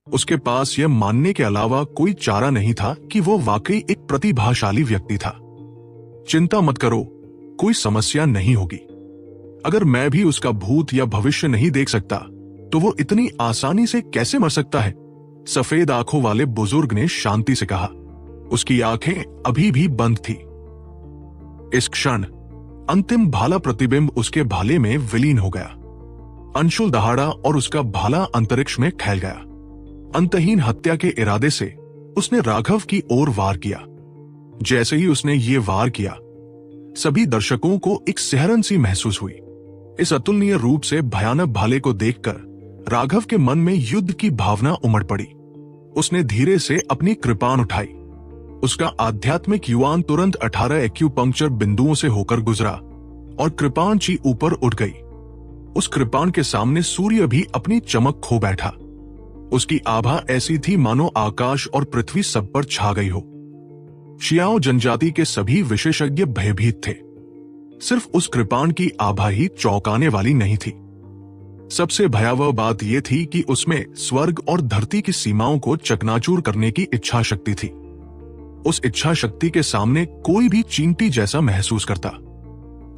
उसके पास यह मानने के अलावा कोई चारा नहीं था कि वो वाकई एक प्रतिभाशाली व्यक्ति था। चिंता मत करो, कोई समस्या नहीं होगी। अगर मैं भी उसका भूत या भविष्य नहीं देख सकता तो वो इतनी आसानी से कैसे मर सकता है? सफेद आंखों वाले बुजुर्ग ने शांति से कहा। उसकी आंखें अभी भी बंद थी। इस क्षण अंतिम भाला प्रतिबिंब उसके भाले में विलीन हो गया। अंशुल दहाड़ा और उसका भाला अंतरिक्ष में फैल गया। अंतहीन हत्या के इरादे से उसने राघव की ओर वार किया। जैसे ही उसने ये वार किया, सभी दर्शकों को एक सिहरन सी महसूस हुई। इस अतुलनीय रूप से भयानक भाले को देखकर राघव के मन में युद्ध की भावना उमड़ पड़ी। उसने धीरे से अपनी कृपाण उठाई। उसका आध्यात्मिक युवान तुरंत 18 एक्यूपंक्चर बिंदुओं से होकर गुजरा और कृपाण ची ऊपर उठ गई। उस कृपाण के सामने सूर्य भी अपनी चमक खो बैठा। उसकी आभा ऐसी थी मानो आकाश और पृथ्वी सब पर छा गई हो। शियाओ जनजाति के सभी विशेषज्ञ भयभीत थे। सिर्फ उस कृपाण की आभा ही चौंकाने वाली नहीं थी। सबसे भयावह बात यह थी कि उसमें स्वर्ग और धरती की सीमाओं को चकनाचूर करने की इच्छा शक्ति थी। उस इच्छा शक्ति के सामने कोई भी चींटी जैसा महसूस करता।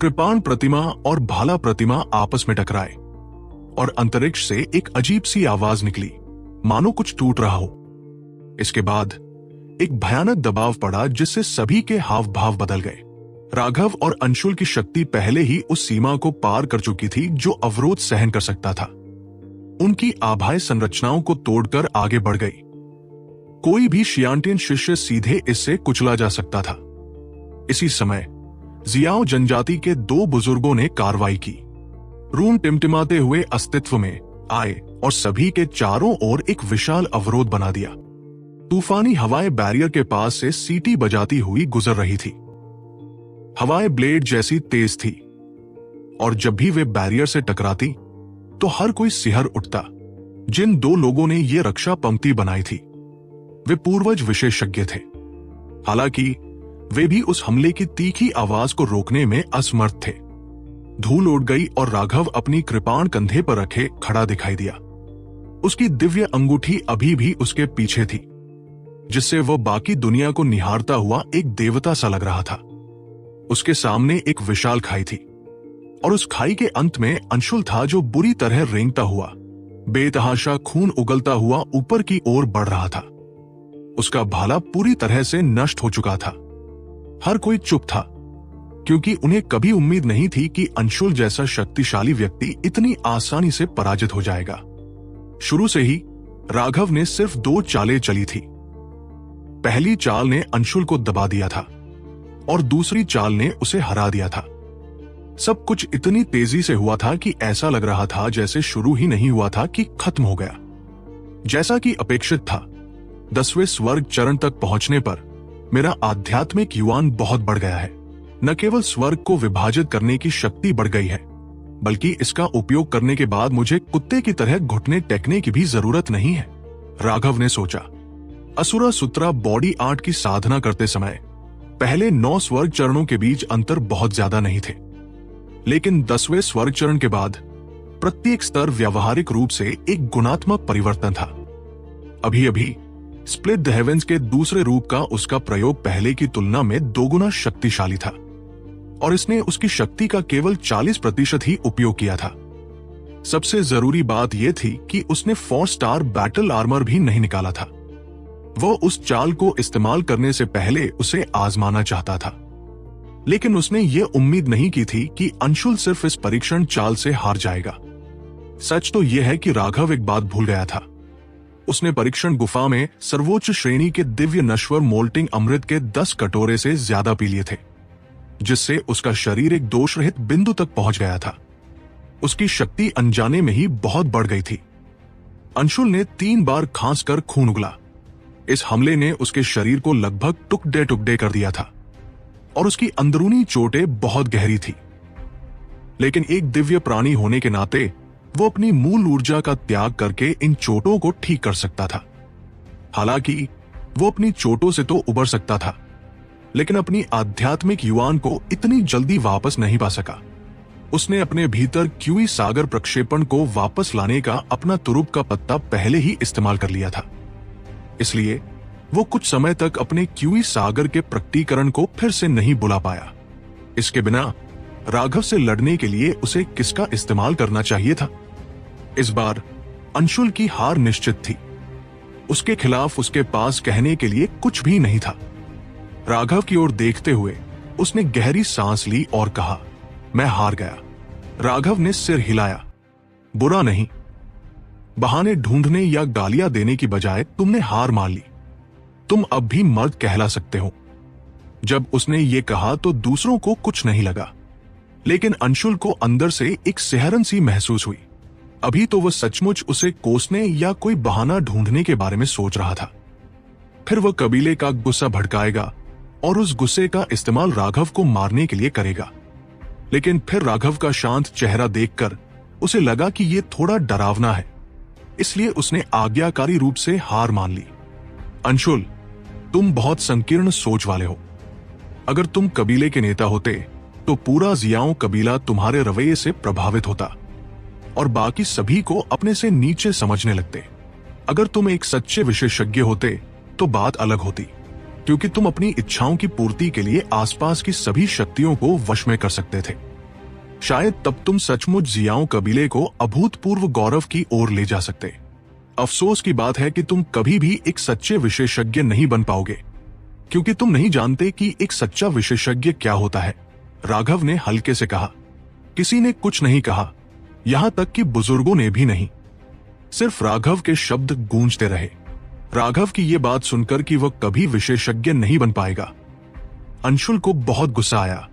कृपाण प्रतिमा और भाला प्रतिमा आपस में टकराए और अंतरिक्ष से एक अजीब सी आवाज निकली, मानो कुछ टूट रहा हो। इसके बाद एक भयानक दबाव पड़ा जिससे सभी के हाव भाव बदल गए। राघव और अंशुल की शक्ति पहले ही उस सीमा को पार कर चुकी थी जो अवरोध सहन कर सकता था। उनकी आभाय संरचनाओं को तोड़कर आगे बढ़ गई। कोई भी शियांटियन शिष्य सीधे इससे कुचला जा सकता था। इसी समय जियाओ जनजाति के 2 बुजुर्गों ने कार्रवाई की। रून टिमटिमाते हुए अस्तित्व में आए और सभी के चारों ओर एक विशाल अवरोध बना दिया। तूफानी हवाएं बैरियर के पास से सीटी बजाती हुई गुजर रही थी। हवाएं ब्लेड जैसी तेज थी और जब भी वे बैरियर से टकराती तो हर कोई सिहर उठता। जिन 2 लोगों ने ये रक्षा पंक्ति बनाई थी वे पूर्वज विशेषज्ञ थे। हालांकि वे भी उस हमले की तीखी आवाज को रोकने में असमर्थ थे। धूल उड़ गई और राघव अपनी कृपाण कंधे पर रखे खड़ा दिखाई दिया। उसकी दिव्य अंगूठी अभी भी उसके पीछे थी, जिससे वह बाकी दुनिया को निहारता हुआ एक देवता सा लग रहा था। उसके सामने एक विशाल खाई थी और उस खाई के अंत में अंशुल था जो बुरी तरह रेंगता हुआ, बेतहाशा खून उगलता हुआ ऊपर की ओर बढ़ रहा था। उसका भाला पूरी तरह से नष्ट हो चुका था। हर कोई चुप था, क्योंकि उन्हें कभी उम्मीद नहीं थी कि अंशुल जैसा शक्तिशाली व्यक्ति इतनी आसानी से पराजित हो जाएगा। शुरू से ही राघव ने सिर्फ 2 चालें चली थी। पहली चाल ने अंशुल को दबा दिया था और दूसरी चाल ने उसे हरा दिया था। सब कुछ इतनी तेजी से हुआ था कि ऐसा लग रहा था जैसे शुरू ही नहीं हुआ था कि खत्म हो गया। जैसा कि अपेक्षित था, 10वें स्वर्ग चरण तक पहुंचने पर मेरा आध्यात्मिक युवान बहुत बढ़ गया है। न केवल स्वर्ग को विभाजित करने की शक्ति बढ़ गई है, बल्कि इसका उपयोग करने के बाद मुझे कुत्ते की तरह घुटने टेकने की भी जरूरत नहीं है, राघव ने सोचा। असुरा सुत्रा बॉडी आर्ट की साधना करते समय पहले 9 स्वर्ग चरणों के बीच अंतर बहुत ज्यादा नहीं थे, लेकिन 10वें स्वर्ग चरण के बाद प्रत्येक स्तर व्यावहारिक रूप से एक गुणात्मक परिवर्तन था। अभी अभी स्प्लिट द हेवेंस के दूसरे रूप का उसका प्रयोग पहले की तुलना में 2 गुना शक्तिशाली था और इसने उसकी शक्ति का केवल 40% ही उपयोग किया था। सबसे जरूरी बात यह थी कि उसने 4 स्टार बैटल आर्मर भी नहीं निकाला था। वह उस चाल को इस्तेमाल करने से पहले उसे आजमाना चाहता था, लेकिन उसने ये उम्मीद नहीं की थी कि अंशुल सिर्फ इस परीक्षण चाल से हार जाएगा। सच तो यह है कि राघव एक बात भूल गया था। उसने परीक्षण गुफा में सर्वोच्च श्रेणी के दिव्य नश्वर मोल्टिंग अमृत के 10 कटोरे से ज्यादा पी लिए थे, जिससे उसका शरीर एक दोषरहित बिंदु तक पहुंच गया था। उसकी शक्ति अनजाने में ही बहुत बढ़ गई थी। अंशुल ने 3 बार खांस कर खून उगला। इस हमले ने उसके शरीर को लगभग टुकड़े टुकड़े कर दिया था और उसकी अंदरूनी चोटें बहुत गहरी थी। लेकिन एक दिव्य प्राणी होने के नाते वो अपनी मूल ऊर्जा का त्याग करके इन चोटों को ठीक कर सकता था। हालांकि वो अपनी चोटों से तो उबर सकता था, लेकिन अपनी आध्यात्मिक युवान को इतनी जल्दी वापस नहीं पा सका। उसने अपने भीतर क्यूई सागर प्रक्षेपण को वापस लाने का अपना तुरुप का पत्ता पहले ही इस्तेमाल कर लिया था। इसलिए वो कुछ समय तक अपने क्यूई सागर के प्रकटीकरण को फिर से नहीं बुला पाया। इसके बिना राघव से लड़ने के लिए उसे किसका इस्तेमाल करना चाहिए था? इस बार अंशुल की हार निश्चित थी। उसके खिलाफ उसके पास कहने के लिए कुछ भी नहीं था। राघव की ओर देखते हुए उसने गहरी सांस ली और कहा, मैं हार गया। राघव ने सिर हिलाया। बुरा नहीं, बहाने ढूंढने या गालियां देने की बजाय तुमने हार मान ली। तुम अब भी मर्द कहला सकते हो। जब उसने ये कहा तो दूसरों को कुछ नहीं लगा, लेकिन अंशुल को अंदर से एक सिहरन सी महसूस हुई। अभी तो वह सचमुच उसे कोसने या कोई बहाना ढूंढने के बारे में सोच रहा था। फिर वह कबीले का गुस्सा भड़काएगा और उस गुस्से का इस्तेमाल राघव को मारने के लिए करेगा। लेकिन फिर राघव का शांत चेहरा देखकर उसे लगा कि यह थोड़ा डरावना है, इसलिए उसने आज्ञाकारी रूप से हार मान ली। अंशुल, तुम बहुत संकीर्ण सोच वाले हो। अगर तुम कबीले के नेता होते तो पूरा जियाओं कबीला तुम्हारे रवैये से प्रभावित होता और बाकी सभी को अपने से नीचे समझने लगते। अगर तुम एक सच्चे विशेषज्ञ होते तो बात अलग होती, क्योंकि तुम अपनी इच्छाओं की पूर्ति के लिए आसपास की सभी शक्तियों को वश में कर सकते थे। शायद तब तुम सचमुच जियाओं कबीले को अभूतपूर्व गौरव की ओर ले जा सकते। अफसोस की बात है कि तुम कभी भी एक सच्चे विशेषज्ञ नहीं बन पाओगे, क्योंकि तुम नहीं जानते कि एक सच्चा विशेषज्ञ क्या होता है। राघव ने हल्के से कहा। किसी ने कुछ नहीं कहा, यहां तक कि बुजुर्गों ने भी नहीं। सिर्फ राघव के शब्द गूंजते रहे। राघव की यह बात सुनकर कि वह कभी विशेषज्ञ नहीं बन पाएगा, अंशुल को बहुत गुस्सा आया,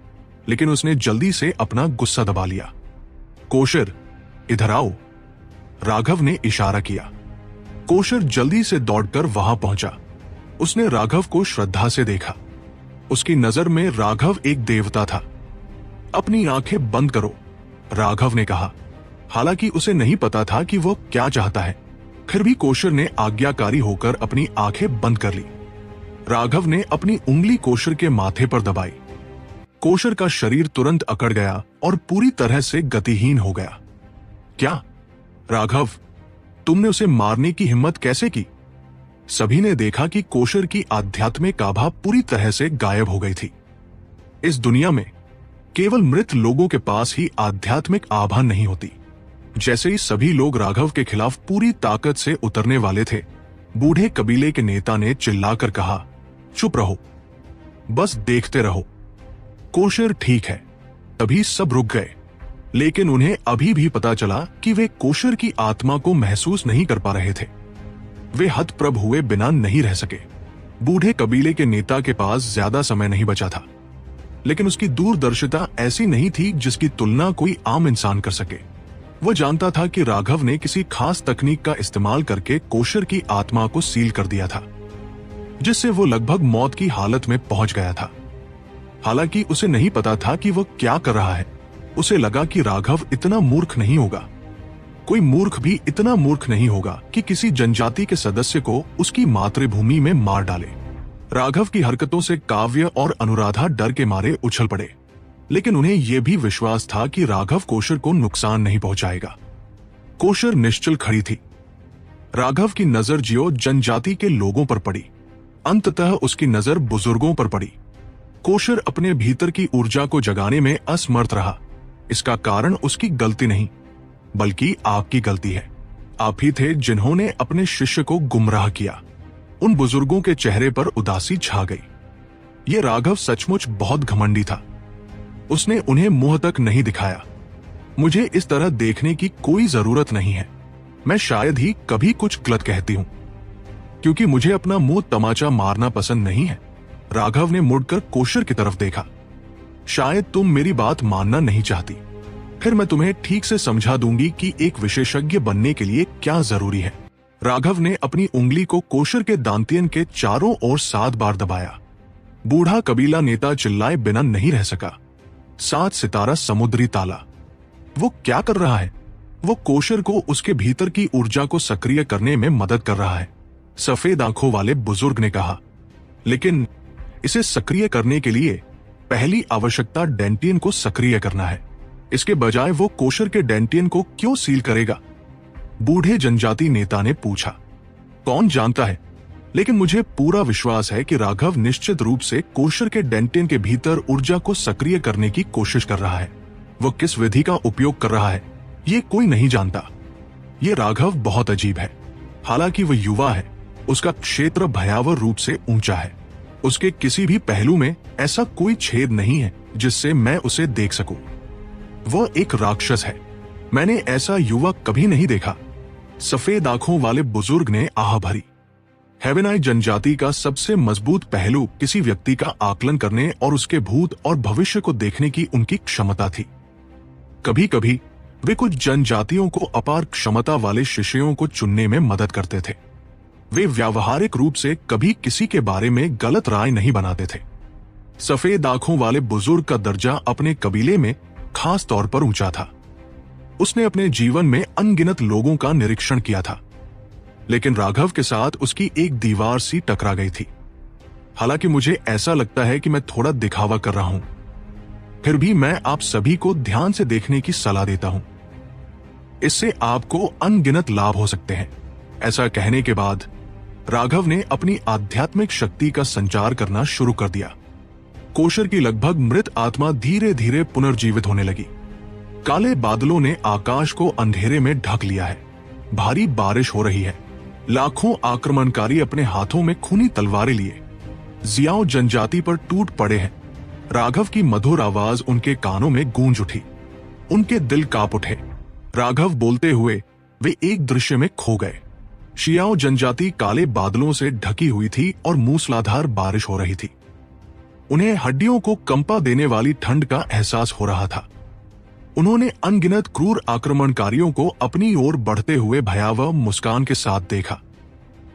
लेकिन उसने जल्दी से अपना गुस्सा दबा लिया। कोशर, इधर आओ, राघव ने इशारा किया। कोशर जल्दी से दौड़कर वहां पहुंचा। उसने राघव को श्रद्धा से देखा। उसकी नजर में राघव एक देवता था। अपनी आंखें बंद करो, राघव ने कहा। हालांकि उसे नहीं पता था कि वह क्या चाहता है, फिर भी कोशर ने आज्ञाकारी होकर अपनी आंखें बंद कर ली। राघव ने अपनी उंगली कोशर के माथे पर दबाई। कोशर का शरीर तुरंत अकड़ गया और पूरी तरह से गतिहीन हो गया। क्या राघव, तुमने उसे मारने की हिम्मत कैसे की? सभी ने देखा कि कोशर की आध्यात्मिक आभा पूरी तरह से गायब हो गई थी। इस दुनिया में केवल मृत लोगों के पास ही आध्यात्मिक आभा नहीं होती। जैसे ही सभी लोग राघव के खिलाफ पूरी ताकत से उतरने वाले थे, बूढ़े कबीले के नेता ने चिल्लाकर कहा, चुप रहो, बस देखते रहो। कोशर ठीक है। तभी सब रुक गए, लेकिन उन्हें अभी भी पता चला कि वे कोशर की आत्मा को महसूस नहीं कर पा रहे थे। वे हतप्रभ हुए बिना नहीं रह सके। बूढ़े कबीले के नेता के पास ज्यादा समय नहीं बचा था, लेकिन उसकी दूरदर्शिता ऐसी नहीं थी जिसकी तुलना कोई आम इंसान कर सके। वह जानता था कि राघव ने किसी खास तकनीक का इस्तेमाल करके कोशर की आत्मा को सील कर दिया था, जिससे वो लगभग मौत की हालत में पहुंच गया था। हालांकि उसे नहीं पता था कि वह क्या कर रहा है। उसे लगा कि राघव इतना मूर्ख नहीं होगा। कोई मूर्ख भी इतना मूर्ख नहीं होगा कि किसी जनजाति के सदस्य को उसकी मातृभूमि में मार डाले। राघव की हरकतों से काव्य और अनुराधा डर के मारे उछल पड़े, लेकिन उन्हें यह भी विश्वास था कि राघव कोशर को नुकसान नहीं पहुंचाएगा। कोशर निश्चल खड़ी थी। राघव की नजर जियो जनजाति के लोगों पर पड़ी। अंततः उसकी नजर बुजुर्गों पर पड़ी। कोशर अपने भीतर की ऊर्जा को जगाने में असमर्थ रहा। इसका कारण उसकी गलती नहीं, बल्कि आपकी गलती है। आप ही थे जिन्होंने अपने शिष्य को गुमराह किया। उन बुजुर्गों के चेहरे पर उदासी छा गई। यह राघव सचमुच बहुत घमंडी था। उसने उन्हें मुंह तक नहीं दिखाया। मुझे इस तरह देखने की कोई जरूरत नहीं है। मैं शायद ही कभी कुछ गलत कहती हूं, क्योंकि मुझे अपना मुंह तमाचा मारना पसंद नहीं है। राघव ने मुड़कर कोशर की तरफ देखा। शायद तुम मेरी बात मानना नहीं चाहती, फिर मैं तुम्हें ठीक से समझा दूंगी कि एक विशेषज्ञ बनने के लिए क्या जरूरी है। राघव ने अपनी उंगली को कोशर के दांतियन के चारों ओर 7 बार दबाया। बूढ़ा कबीला नेता चिल्लाए बिना नहीं रह सका। 7 सितारा समुद्री ताला। वो क्या कर रहा है? वो कोशर को उसके भीतर की ऊर्जा को सक्रिय करने में मदद कर रहा है, सफेद आंखों वाले बुजुर्ग ने कहा। लेकिन इसे सक्रिय करने के लिए पहली आवश्यकता डेंटियन को सक्रिय करना है। इसके बजाय वो कोशर के डेंटियन को क्यों सील करेगा? बूढ़े जनजाति नेता ने पूछा। कौन जानता है, लेकिन मुझे पूरा विश्वास है कि राघव निश्चित रूप से कोशर के डेंटियन के भीतर ऊर्जा को सक्रिय करने की कोशिश कर रहा है। वो किस विधि का उपयोग कर रहा है, ये कोई नहीं जानता। ये राघव बहुत अजीब है। हालांकि वह युवा है, उसका क्षेत्र भयावह रूप से ऊंचा है। उसके किसी भी पहलू में ऐसा कोई छेद नहीं है जिससे मैं उसे देख सकूं। वह एक राक्षस है। मैंने ऐसा युवक कभी नहीं देखा। सफेद आंखों वाले बुजुर्ग ने आह भरी। हेवेनाई जनजाति का सबसे मजबूत पहलू किसी व्यक्ति का आकलन करने और उसके भूत और भविष्य को देखने की उनकी क्षमता थी। कभी कभी वे कुछ जनजातियों को अपार क्षमता वाले शिष्यों को चुनने में मदद करते थे। वे व्यावहारिक रूप से कभी किसी के बारे में गलत राय नहीं बनाते थे। सफेद आंखों वाले बुजुर्ग का दर्जा अपने कबीले में खास तौर पर ऊंचा था। उसने अपने जीवन में अनगिनत लोगों का निरीक्षण किया था, लेकिन राघव के साथ उसकी एक दीवार सी टकरा गई थी। हालांकि मुझे ऐसा लगता है कि मैं थोड़ा दिखावा कर रहा हूं, फिर भी मैं आप सभी को ध्यान से देखने की सलाह देता हूं। इससे आपको अनगिनत लाभ हो सकते हैं। ऐसा कहने के बाद राघव ने अपनी आध्यात्मिक शक्ति का संचार करना शुरू कर दिया। कोशर की लगभग मृत आत्मा धीरे धीरे पुनर्जीवित होने लगी। काले बादलों ने आकाश को अंधेरे में ढक लिया है। भारी बारिश हो रही है। लाखों आक्रमणकारी अपने हाथों में खूनी तलवारें लिए जियाओ जनजाति पर टूट पड़े हैं। राघव की मधुर आवाज उनके कानों में गूंज उठी। उनके दिल कांप उठे। राघव बोलते हुए वे एक दृश्य में खो गए। शियाओ जनजाति काले बादलों से ढकी हुई थी और मूसलाधार बारिश हो रही थी। उन्हें हड्डियों को कंपा देने वाली ठंड का एहसास हो रहा था। उन्होंने अनगिनत क्रूर आक्रमणकारियों को अपनी ओर बढ़ते हुए भयावह मुस्कान के साथ देखा।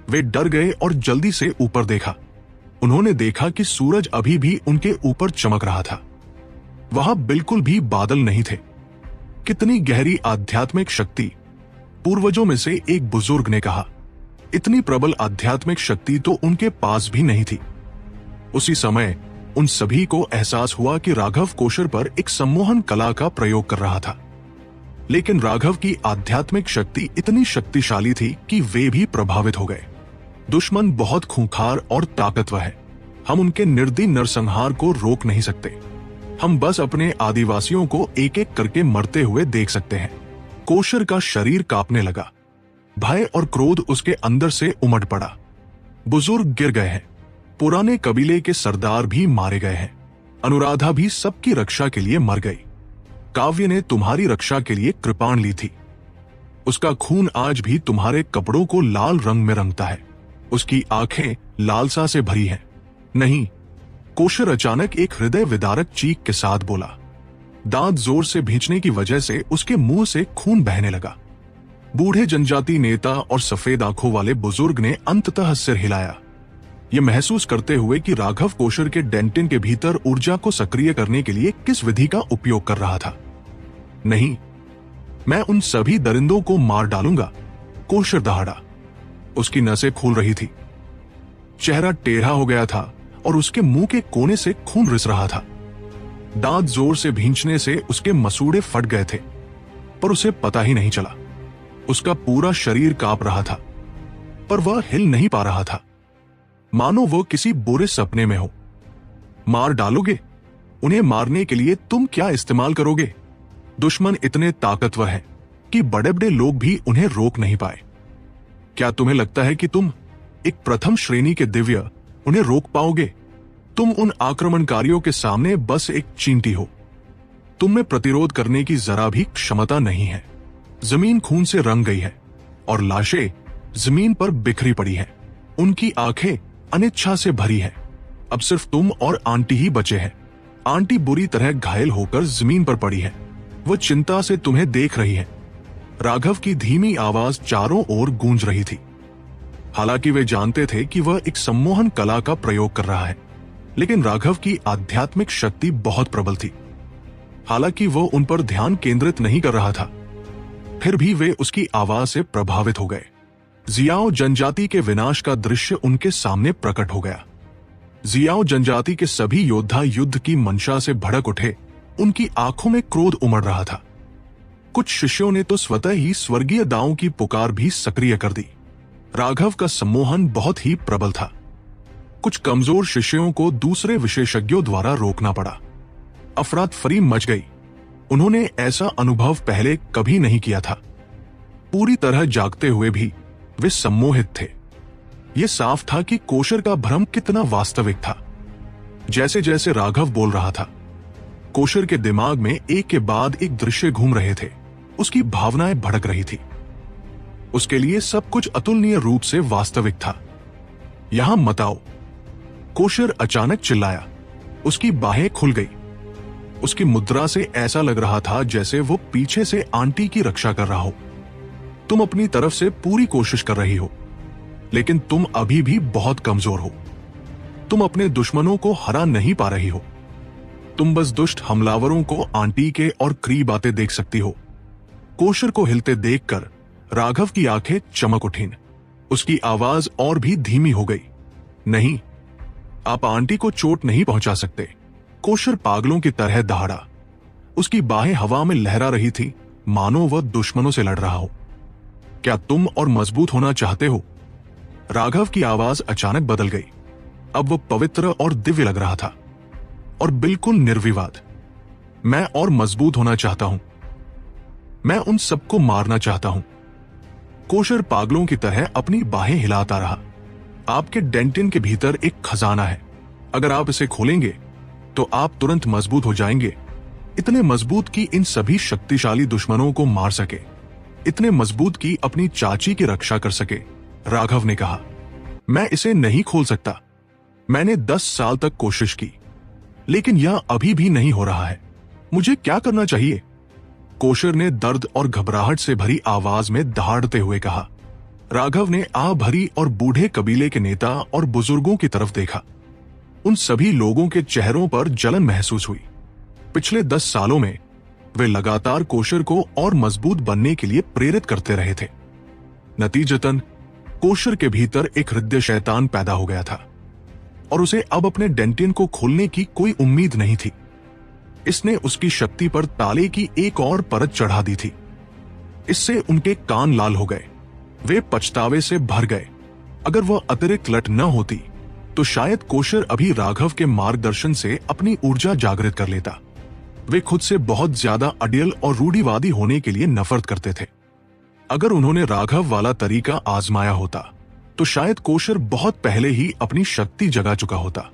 वे डर गए और जल्दी से ऊपर देखा। उन्होंने देखा कि सूरज अभी भी उनके ऊपर चमक रहा था। वहां बिल्कुल भी बादल नहीं थे। कितनी गहरी आध्यात्मिक शक्ति, पूर्वजों में से एक बुजुर्ग ने कहा। इतनी प्रबल आध्यात्मिक शक्ति तो उनके पास भी नहीं थी। उसी समय उन सभी को एहसास हुआ कि राघव कोशर पर एक सम्मोहन कला का प्रयोग कर रहा था। लेकिन राघव की आध्यात्मिक शक्ति इतनी शक्तिशाली थी कि वे भी प्रभावित हो गए। दुश्मन बहुत खूंखार और ताकतवर है। हम उनके निर्दयी नरसंहार को रोक नहीं सकते। हम बस अपने आदिवासियों को एक एक करके मरते हुए देख सकते हैं। कोशर का शरीर कांपने लगा। भय और क्रोध उसके अंदर से उमड़ पड़ा। बुजुर्ग गिर गए हैं। पुराने कबीले के सरदार भी मारे गए हैं। अनुराधा भी सबकी रक्षा के लिए मर गई। काव्य ने तुम्हारी रक्षा के लिए कृपाण ली थी। उसका खून आज भी तुम्हारे कपड़ों को लाल रंग में रंगता है। उसकी आंखें लालसा से भरी हैं। नहीं, कोशर अचानक एक हृदय विदारक चीख के साथ बोला। दांत जोर से भींचने की वजह से उसके मुंह से खून बहने लगा। बूढ़े जनजाति नेता और सफेद आंखों वाले बुजुर्ग ने अंततः सिर हिलाया, यह महसूस करते हुए कि राघव कोशर के डेंटिन के भीतर ऊर्जा को सक्रिय करने के लिए किस विधि का उपयोग कर रहा था। नहीं, मैं उन सभी दरिंदों को मार डालूंगा। कोशर दहाड़ा। उसकी नसें फूल रही थी। चेहरा टेढ़ा हो गया था और उसके मुंह के कोने से खून रिस रहा था। दांत जोर से भींचने से उसके मसूड़े फट गए थे, पर उसे पता ही नहीं चला। उसका पूरा शरीर कांप रहा था, पर वह हिल नहीं पा रहा था, मानो वो किसी बुरे सपने में हो। मार डालोगे? उन्हें मारने के लिए तुम क्या इस्तेमाल करोगे? दुश्मन इतने ताकतवर हैं कि बड़े बड़े लोग भी उन्हें रोक नहीं पाए। क्या तुम्हें लगता है कि तुम एक प्रथम श्रेणी के दिव्य उन्हें रोक पाओगे? तुम उन आक्रमणकारियों के सामने बस एक चींटी हो। तुम में प्रतिरोध करने की जरा भी क्षमता नहीं है। जमीन खून से रंग गई है और लाशें जमीन पर बिखरी पड़ी हैं। उनकी आंखें अनिच्छा से भरी हैं। अब सिर्फ तुम और आंटी ही बचे हैं। आंटी बुरी तरह घायल होकर जमीन पर पड़ी है। वो चिंता से तुम्हें देख रही है। राघव की धीमी आवाज चारों ओर गूंज रही थी। हालांकि वे जानते थे कि वह एक सम्मोहन कला का प्रयोग कर रहा है, लेकिन राघव की आध्यात्मिक शक्ति बहुत प्रबल थी। हालांकि वो उन पर ध्यान केंद्रित नहीं कर रहा था, फिर भी वे उसकी आवाज से प्रभावित हो गए। जियाओ जनजाति के विनाश का दृश्य उनके सामने प्रकट हो गया। जियाओ जनजाति के सभी योद्धा युद्ध की मंशा से भड़क उठे उनकी आंखों में क्रोध उमड़ रहा था। कुछ शिष्यों ने तो स्वतः ही स्वर्गीय दाओं की पुकार भी सक्रिय कर दी। राघव का सम्मोहन बहुत ही प्रबल था। कुछ कमजोर शिष्यों को दूसरे विशेषज्ञों द्वारा रोकना पड़ा। अफरा तफरी मच गई। उन्होंने ऐसा अनुभव पहले कभी नहीं किया था। पूरी तरह जागते हुए भी वे सम्मोहित थे। यह साफ था कि कोशर का भ्रम कितना वास्तविक था। जैसे जैसे राघव बोल रहा था, कोशर के दिमाग में एक के बाद एक दृश्य घूम रहे थे। उसकी भावनाएं भड़क रही थी। उसके लिए सब कुछ अतुलनीय रूप से वास्तविक था। यहां मत आओ, कोशर अचानक चिल्लाया। उसकी बाहें खुल गई। उसकी मुद्रा से ऐसा लग रहा था जैसे वो पीछे से आंटी की रक्षा कर रहा हो। तुम अपनी तरफ से पूरी कोशिश कर रही हो, लेकिन तुम अभी भी बहुत कमजोर हो। तुम अपने दुश्मनों को हरा नहीं पा रही हो। तुम बस दुष्ट हमलावरों को आंटी के और क्री बातें देख सकती हो। कोशर को हिलते देखकर राघव की आंखें चमक उठीं। उसकी आवाज और भी धीमी हो गई। नहीं, आप आंटी को चोट नहीं पहुंचा सकते। कोशर पागलों की तरह दहाड़ा। उसकी बाहें हवा में लहरा रही थी, मानो वह दुश्मनों से लड़ रहा हो। क्या तुम और मजबूत होना चाहते हो? राघव की आवाज अचानक बदल गई। अब वह पवित्र और दिव्य लग रहा था, और बिल्कुल निर्विवाद। मैं और मजबूत होना चाहता हूं। मैं उन सबको मारना चाहता हूं। कोशर पागलों की तरह अपनी बाहें हिलाता रहा। आपके डेंटिन के भीतर एक खजाना है। अगर आप इसे खोलेंगे तो आप तुरंत मजबूत हो जाएंगे। इतने मजबूत कि इन सभी शक्तिशाली दुश्मनों को मार सके, इतने मजबूत कि अपनी चाची की रक्षा कर सके। राघव ने कहा, मैं इसे नहीं खोल सकता। मैंने 10 साल तक कोशिश की, लेकिन यह अभी भी नहीं हो रहा है। मुझे क्या करना चाहिए? कोशर ने दर्द और घबराहट से भरी आवाज में दहाड़ते हुए कहा। राघव ने आ भरी और बूढ़े कबीले के नेता और बुजुर्गों की तरफ देखा। उन सभी लोगों के चेहरों पर जलन महसूस हुई। पिछले 10 सालों में वे लगातार कोशर को और मजबूत बनने के लिए प्रेरित करते रहे थे। नतीजतन कोशर के भीतर एक हृदय शैतान पैदा हो गया था, और उसे अब अपने डेंटिन को खोलने की कोई उम्मीद नहीं थी। इसने उसकी शक्ति पर ताले की एक और परत चढ़ा दी थी। इससे उनके कान लाल हो गए। वे पछतावे से भर गए। अगर वह अतिरिक्त लट न होती तो शायद कोशर अभी राघव के मार्गदर्शन से अपनी ऊर्जा जागृत कर लेता। वे खुद से बहुत ज्यादा अडियल और रूढ़िवादी होने के लिए नफरत करते थे। अगर उन्होंने राघव वाला तरीका आजमाया होता तो शायद कोशर बहुत पहले ही अपनी शक्ति जगा चुका होता।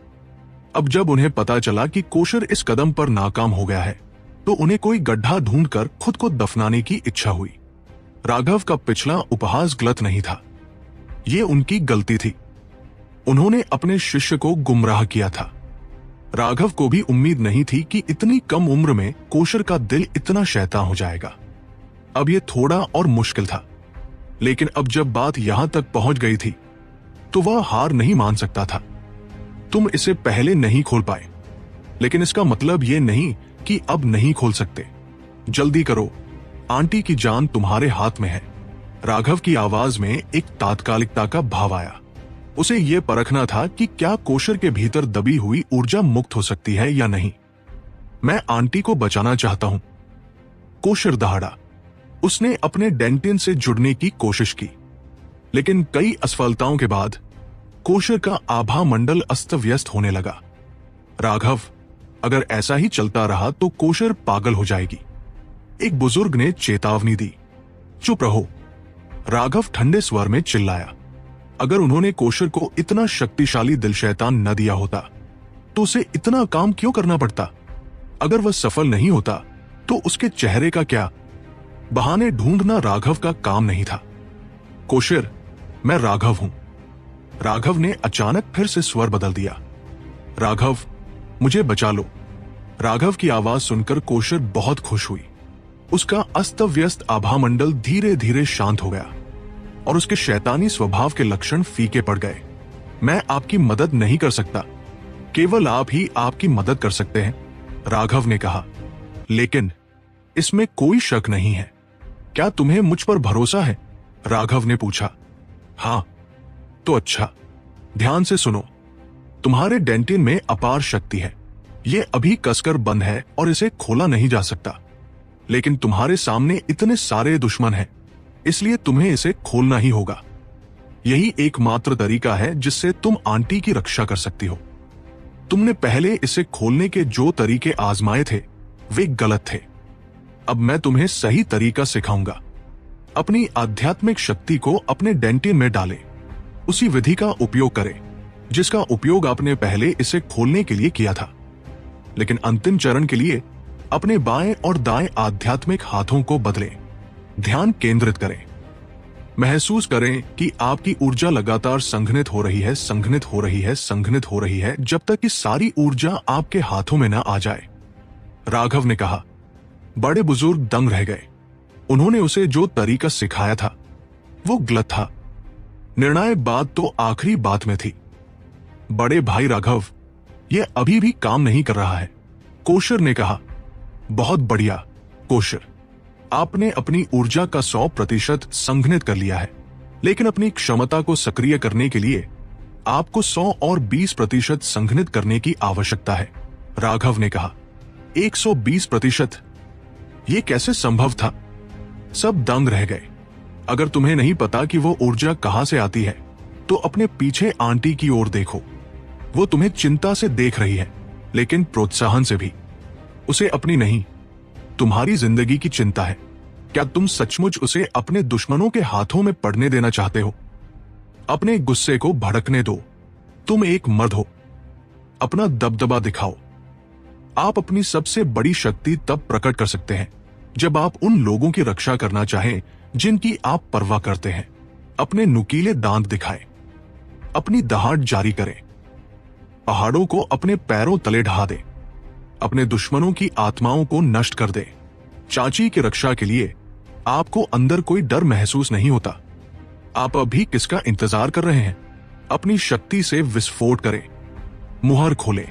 अब जब उन्हें पता चला कि कोशर इस कदम पर नाकाम हो गया है, तो उन्हें कोई गड्ढा ढूंढकर खुद को दफनाने की इच्छा हुई। राघव का पिछला उपहास गलत नहीं था, ये उनकी गलती थी। उन्होंने अपने शिष्य को गुमराह किया था। राघव को भी उम्मीद नहीं थी कि इतनी कम उम्र में कोशर का दिल इतना शैतान हो जाएगा। अब यह थोड़ा और मुश्किल था, लेकिन अब जब बात यहां तक पहुंच गई थी तो वह हार नहीं मान सकता था। तुम इसे पहले नहीं खोल पाए, लेकिन इसका मतलब यह नहीं कि अब नहीं खोल सकते। जल्दी करो, आंटी की जान तुम्हारे हाथ में है। राघव की आवाज में एक तात्कालिकता का भाव आया। उसे यह परखना था कि क्या कोशर के भीतर दबी हुई ऊर्जा मुक्त हो सकती है या नहीं। मैं आंटी को बचाना चाहता हूं। कोशर दहाड़ा। उसने अपने डेंटिन से जुड़ने की कोशिश की, लेकिन कई असफलताओं के बाद कोशर का आभा मंडल अस्त व्यस्त होने लगा। राघव, अगर ऐसा ही चलता रहा तो कोशर पागल हो जाएगी। एक बुजुर्ग ने चेतावनी दी। चुप रहो, राघव ठंडे स्वर में चिल्लाया। अगर उन्होंने कोशर को इतना शक्तिशाली दिल शैतान न दिया होता तो उसे इतना काम क्यों करना पड़ता? अगर वह सफल नहीं होता तो उसके चेहरे का क्या? बहाने ढूंढना राघव का काम नहीं था। कोशर, मैं राघव हूं। राघव ने अचानक फिर से स्वर बदल दिया। राघव, मुझे बचा लो। राघव की आवाज सुनकर कोशर बहुत खुश हुई। उसका अस्त व्यस्त आभामंडल धीरे धीरे शांत हो गया और उसके शैतानी स्वभाव के लक्षण फीके पड़ गए। मैं आपकी मदद नहीं कर सकता, केवल आप ही आपकी मदद कर सकते हैं, राघव ने कहा। लेकिन इसमें कोई शक नहीं है। क्या तुम्हें मुझ पर भरोसा है? राघव ने पूछा। हां, तो अच्छा, ध्यान से सुनो। तुम्हारे डेंटिन में अपार शक्ति है। ये अभी कसकर बंद है और इसे खोला नहीं जा सकता, लेकिन तुम्हारे सामने इतने सारे दुश्मन हैं, इसलिए तुम्हें इसे खोलना ही होगा। यही एकमात्र तरीका है जिससे तुम आंटी की रक्षा कर सकती हो। तुमने पहले इसे खोलने के जो तरीके आजमाए थे वे गलत थे। अब मैं तुम्हें सही तरीका सिखाऊंगा। अपनी आध्यात्मिक शक्ति को अपने डेंटिन में डालें। उसी विधि का उपयोग करें जिसका उपयोग आपने पहले इसे खोलने के लिए किया था, लेकिन अंतिम चरण के लिए अपने बाएं और दाएं आध्यात्मिक हाथों को बदलें। ध्यान केंद्रित करें। महसूस करें कि आपकी ऊर्जा लगातार संघनित हो रही है, संघनित हो रही है, संघनित हो रही है, जब तक कि सारी ऊर्जा आपके हाथों में न आ जाए। राघव ने कहा। बड़े बुजुर्ग दंग रह गए। उन्होंने उसे जो तरीका सिखाया था वो गलत था। निर्णायक बात तो आखिरी बात में थी। बड़े भाई राघव, यह अभी भी काम नहीं कर रहा है, कोशर ने कहा। बहुत बढ़िया कोशर, आपने अपनी ऊर्जा का 100% संघनित कर लिया है, लेकिन अपनी क्षमता को सक्रिय करने के लिए आपको 100 और 20% संघनित करने की आवश्यकता है, राघव ने कहा। 120%? यह कैसे संभव था? सब दंग रह गए। अगर तुम्हें नहीं पता कि वो ऊर्जा कहां से आती है, तो अपने पीछे आंटी की ओर देखो। वो तुम्हें चिंता से देख रही है, लेकिन प्रोत्साहन से भी। उसे अपनी नहीं, तुम्हारी जिंदगी की चिंता है। क्या तुम सचमुच उसे अपने दुश्मनों के हाथों में पड़ने देना चाहते हो? अपने गुस्से को भड़कने दो। तुम एक मर्द हो। अपना दबदबा दिखाओ। आप अपनी सबसे बड़ी शक्ति तब प्रकट कर सकते हैं जब आप उन लोगों की रक्षा करना चाहें जिनकी आप परवाह करते हैं। अपने नुकीले दांत दिखाएं। अपनी दहाड़ जारी करें। पहाड़ों को अपने पैरों तले ढहा दे। अपने दुश्मनों की आत्माओं को नष्ट कर दे। चाची की रक्षा के लिए आपको अंदर कोई डर महसूस नहीं होता। आप अभी किसका इंतजार कर रहे हैं? अपनी शक्ति से विस्फोट करें। मुहर खोले।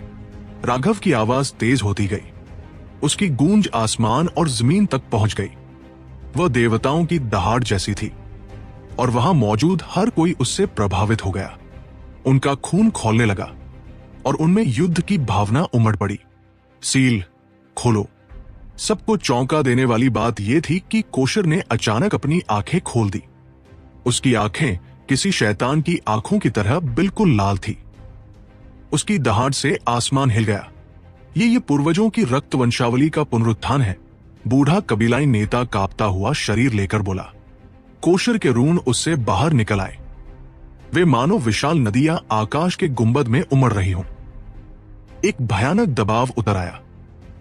राघव की आवाज तेज होती गई। उसकी गूंज आसमान और जमीन तक पहुंच गई। वह देवताओं की दहाड़ जैसी थी और वहां मौजूद हर कोई उससे प्रभावित हो गया। उनका खून खौलने लगा और उनमें युद्ध की भावना उमड़ पड़ी। सील खोलो। सबको चौंका देने वाली बात यह थी कि कोशर ने अचानक अपनी आंखें खोल दी। उसकी आंखें किसी शैतान की आंखों की तरह बिल्कुल लाल थी। उसकी दहाड़ से आसमान हिल गया। ये पूर्वजों की रक्त वंशावली का पुनरुत्थान है, बूढ़ा कबीलाई नेता कांपता हुआ शरीर लेकर बोला। कोशर के रून उससे बाहर निकल आए। वे मानो विशाल नदियां आकाश के गुंबद में उमड़ रही हों। एक भयानक दबाव उतर आया।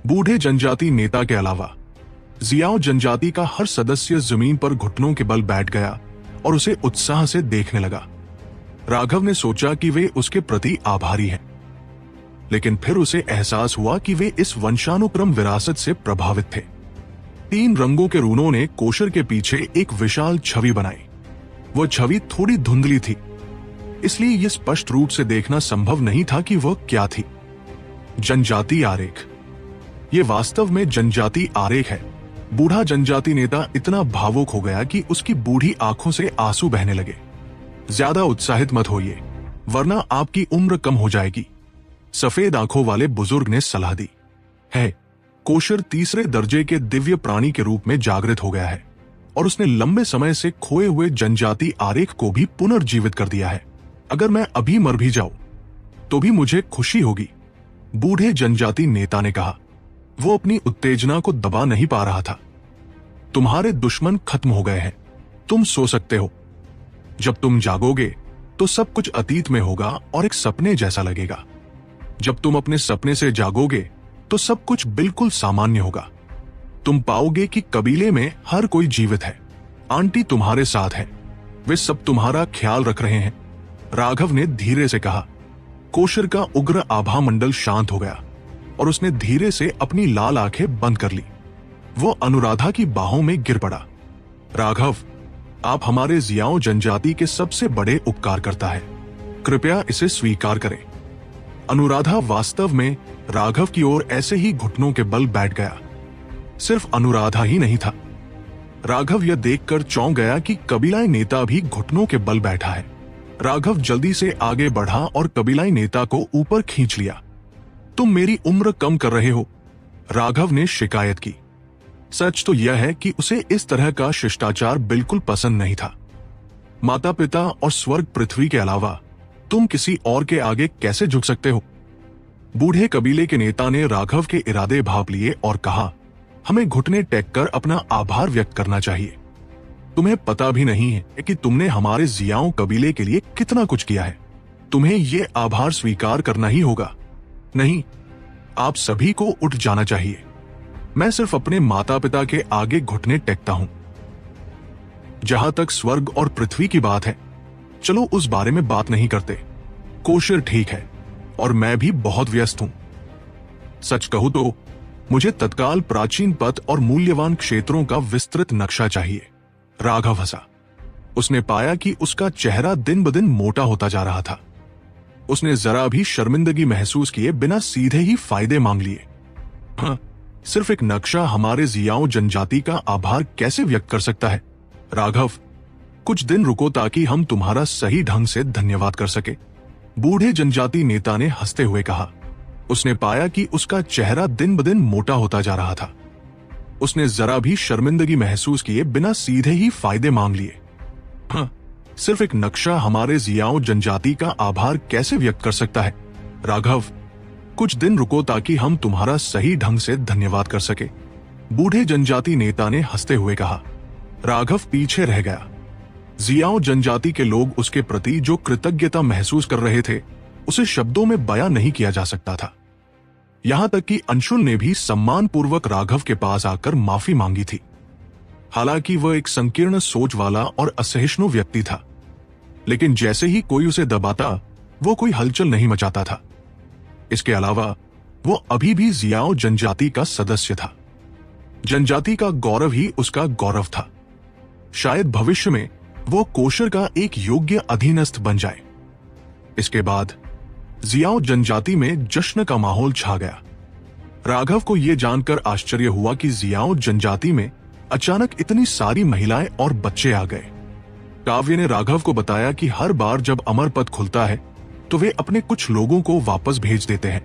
बूढ़े जनजाति नेता के अलावा जियाओ जनजाति का हर सदस्य जमीन पर घुटनों के बल बैठ गया और उसे उत्साह से देखने लगा। राघव ने सोचा कि वे उसके प्रति आभारी हैं, लेकिन फिर उसे एहसास हुआ कि वे इस वंशानुक्रम विरासत से प्रभावित थे। 3 रंगों के रूनों ने कोशर के पीछे एक विशाल छवि बनाई। वह छवि थोड़ी धुंधली थी, इसलिए यह स्पष्ट रूप से देखना संभव नहीं था कि वह क्या थी। जनजाति आरेख। ये वास्तव में जनजाति आरेख है। बूढ़ा जनजाति नेता इतना भावुक हो गया कि उसकी बूढ़ी आंखों से आंसू बहने लगे। ज्यादा उत्साहित मत होइए, वरना आपकी उम्र कम हो जाएगी, सफेद आंखों वाले बुजुर्ग ने सलाह दी। है, कोशर तीसरे दर्जे के दिव्य प्राणी के रूप में जागृत हो गया है और उसने लंबे समय से खोए हुए जनजाति आरेख को भी पुनर्जीवित कर दिया है। अगर मैं अभी मर भी जाऊं तो भी मुझे खुशी होगी, बूढ़े जनजाति नेता ने कहा। वो अपनी उत्तेजना को दबा नहीं पा रहा था। तुम्हारे दुश्मन खत्म हो गए हैं, तुम सो सकते हो। जब तुम जागोगे तो सब कुछ अतीत में होगा और एक सपने जैसा लगेगा। जब तुम अपने सपने से जागोगे तो सब कुछ बिल्कुल सामान्य होगा। तुम पाओगे कि कबीले में हर कोई जीवित है। आंटी तुम्हारे साथ है, वे सब तुम्हारा ख्याल रख रहे हैं, राघव ने धीरे से कहा। कोशर का उग्र आभा मंडल शांत हो गया और उसने धीरे से अपनी लाल आंखें बंद कर ली। वो अनुराधा की बाहों में गिर पड़ा। राघव, आप हमारे जियाओ जनजाति के सबसे बड़े उपकारकर्ता है, कृपया इसे स्वीकार करें। अनुराधा वास्तव में राघव की ओर ऐसे ही घुटनों के बल बैठ गया। सिर्फ अनुराधा ही नहीं था, राघव यह देखकर चौंक गया कि कबीलाई नेता भी घुटनों के बल बैठा है। राघव जल्दी से आगे बढ़ा और कबीलाई नेता को ऊपर खींच लिया। तुम मेरी उम्र कम कर रहे हो, राघव ने शिकायत की। सच तो यह है कि उसे इस तरह का शिष्टाचार बिल्कुल पसंद नहीं था। माता पिता और स्वर्ग पृथ्वी के अलावा तुम किसी और के आगे कैसे झुक सकते हो? बूढ़े कबीले के नेता ने राघव के इरादे भांप लिए और कहा, हमें घुटने टेक कर अपना आभार व्यक्त करना चाहिए। तुम्हें पता भी नहीं है कि तुमने हमारे जियाओं कबीले के लिए कितना कुछ किया है। तुम्हें यह आभार स्वीकार करना ही होगा। नहीं, आप सभी को उठ जाना चाहिए। मैं सिर्फ अपने माता पिता के आगे घुटने टेकता हूं। जहां तक स्वर्ग और पृथ्वी की बात है, चलो उस बारे में बात नहीं करते। कोशर ठीक है और मैं भी बहुत व्यस्त हूं। सच कहूं तो मुझे तत्काल प्राचीन पथ और मूल्यवान क्षेत्रों का विस्तृत नक्शा चाहिए। राघव हंसा। उसने पाया कि उसका चेहरा दिन ब दिन मोटा होता जा रहा था। उसने जरा भी शर्मिंदगी महसूस किए बिना सीधे ही फायदे मांग लिए। हाँ, सिर्फ एक नक्शा हमारे जियाओं जनजाति का आभार कैसे व्यक्त कर सकता है? राघव, कुछ दिन रुको ताकि हम तुम्हारा सही ढंग से धन्यवाद कर सके, बूढ़े जनजाति नेता ने हंसते हुए कहा। उसने पाया कि उसका चेहरा दिन ब दिन मोटा होता जा रहा था। उसने जरा भी शर्मिंदगी महसूस किए बिना सीधे ही फायदे मांग लिए। हाँ, सिर्फ एक नक्शा हमारे जियाओं जनजाति का आभार कैसे व्यक्त कर सकता है? राघव, कुछ दिन रुको ताकि हम तुम्हारा सही ढंग से धन्यवाद कर सके, बूढ़े जनजाति नेता ने हंसते हुए कहा। राघव पीछे रह गया। जियाओं जनजाति के लोग उसके प्रति जो कृतज्ञता महसूस कर रहे थे, उसे शब्दों में बयां नहीं किया जा सकता था। यहां तक कि अंशुल ने भी सम्मानपूर्वक राघव के पास आकर माफी मांगी थी। हालांकि वह एक संकीर्ण सोच वाला और असहिष्णु व्यक्ति था, लेकिन जैसे ही कोई उसे दबाता, वो कोई हलचल नहीं मचाता था। इसके अलावा वो अभी भी जियाओं जनजाति का सदस्य था। जनजाति का गौरव ही उसका गौरव था। शायद भविष्य में वो कोशर का एक योग्य अधीनस्थ बन जाए। इसके बाद जियाओं जनजाति में जश्न का माहौल छा गया। राघव को यह जानकर आश्चर्य हुआ कि जियाओं जनजाति में अचानक इतनी सारी महिलाएं और बच्चे आ गए। काव्य ने राघव को बताया कि हर बार जब अमर पथ खुलता है तो वे अपने कुछ लोगों को वापस भेज देते हैं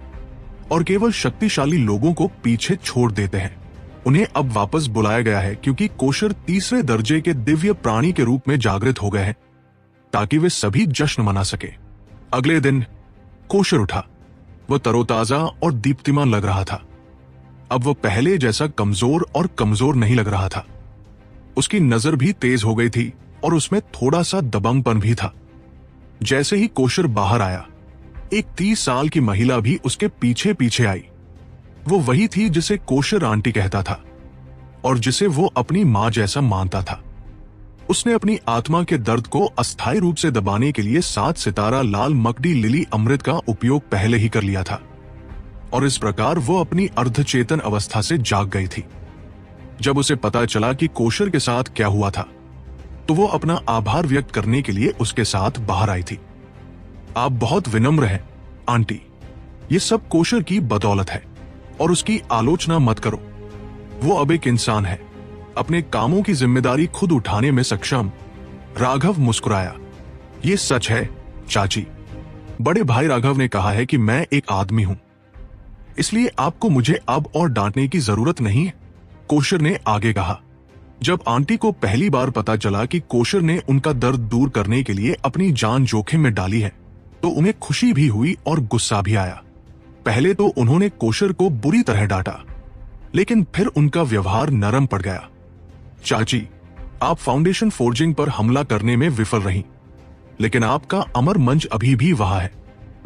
और केवल शक्तिशाली लोगों को पीछे छोड़ देते हैं। उन्हें अब वापस बुलाया गया है क्योंकि कोशर तीसरे दर्जे के दिव्य प्राणी के रूप में जागृत हो गए हैं, ताकि वे सभी जश्न मना सके। अगले दिन कोशर उठा। वह तरोताजा और दीप्तिमान लग रहा था। अब वह पहले जैसा कमजोर और कमजोर नहीं लग रहा था। उसकी नजर भी तेज हो गई थी और उसमें थोड़ा सा दबंगपन भी था। जैसे ही कोशर बाहर आया, एक 30 साल की महिला भी उसके पीछे पीछे आई। वो वही थी जिसे कोशर आंटी कहता था और जिसे वो अपनी मां जैसा मानता था। उसने अपनी आत्मा के दर्द को अस्थायी रूप से दबाने के लिए 7 सितारा लाल मकड़ी लिली अमृत का उपयोग पहले ही कर लिया था और इस प्रकार वो अपनी अर्धचेतन अवस्था से जाग गई थी। जब उसे पता चला कि कोशर के साथ क्या हुआ था, तो वो अपना आभार व्यक्त करने के लिए उसके साथ बाहर आई थी। आप बहुत विनम्र हैं, आंटी। ये सब कोशर की बदौलत है और उसकी आलोचना मत करो। वो अब एक इंसान है, अपने कामों की जिम्मेदारी खुद उठाने में सक्षम। राघव मुस्कुराया। ये सच है चाची। बड़े भाई राघव ने कहा है कि मैं एक आदमी हूं, इसलिए आपको मुझे अब और डांटने की जरूरत नहीं है, कोशर ने आगे कहा। जब आंटी को पहली बार पता चला कि कोशर ने उनका दर्द दूर करने के लिए अपनी जान जोखिम में डाली है, तो उन्हें खुशी भी हुई और गुस्सा भी आया। पहले तो उन्होंने कोशर को बुरी तरह डांटा, लेकिन फिर उनका व्यवहार नरम पड़ गया। चाची, आप फाउंडेशन फोर्जिंग पर हमला करने में विफल रहीं, लेकिन आपका अमर मंच अभी भी वहां है।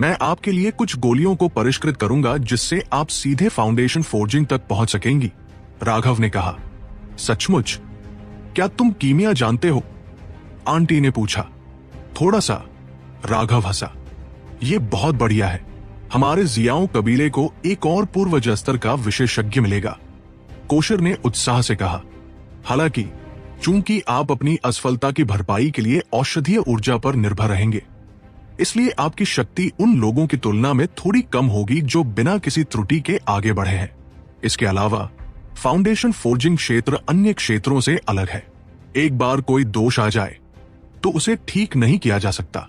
मैं आपके लिए कुछ गोलियों को परिष्कृत करूंगा जिससे आप सीधे फाउंडेशन फोर्जिंग तक पहुंच सकेंगी, राघव ने कहा। सचमुच? क्या तुम कीमिया जानते हो? आंटी ने पूछा। थोड़ा सा, राघव हंसा। ये बहुत बढ़िया है। हमारे जियाओं कबीले को एक और पूर्वज स्तर का विशेषज्ञ मिलेगा, कोशर ने उत्साह से कहा। हालांकि चूंकि आप अपनी असफलता की भरपाई के लिए औषधीय ऊर्जा पर निर्भर रहेंगे, इसलिए आपकी शक्ति उन लोगों की तुलना में थोड़ी कम होगी जो बिना किसी त्रुटि के आगे बढ़े हैं। इसके अलावा फाउंडेशन फोर्जिंग क्षेत्र अन्य क्षेत्रों से अलग है। एक बार कोई दोष आ जाए तो उसे ठीक नहीं किया जा सकता।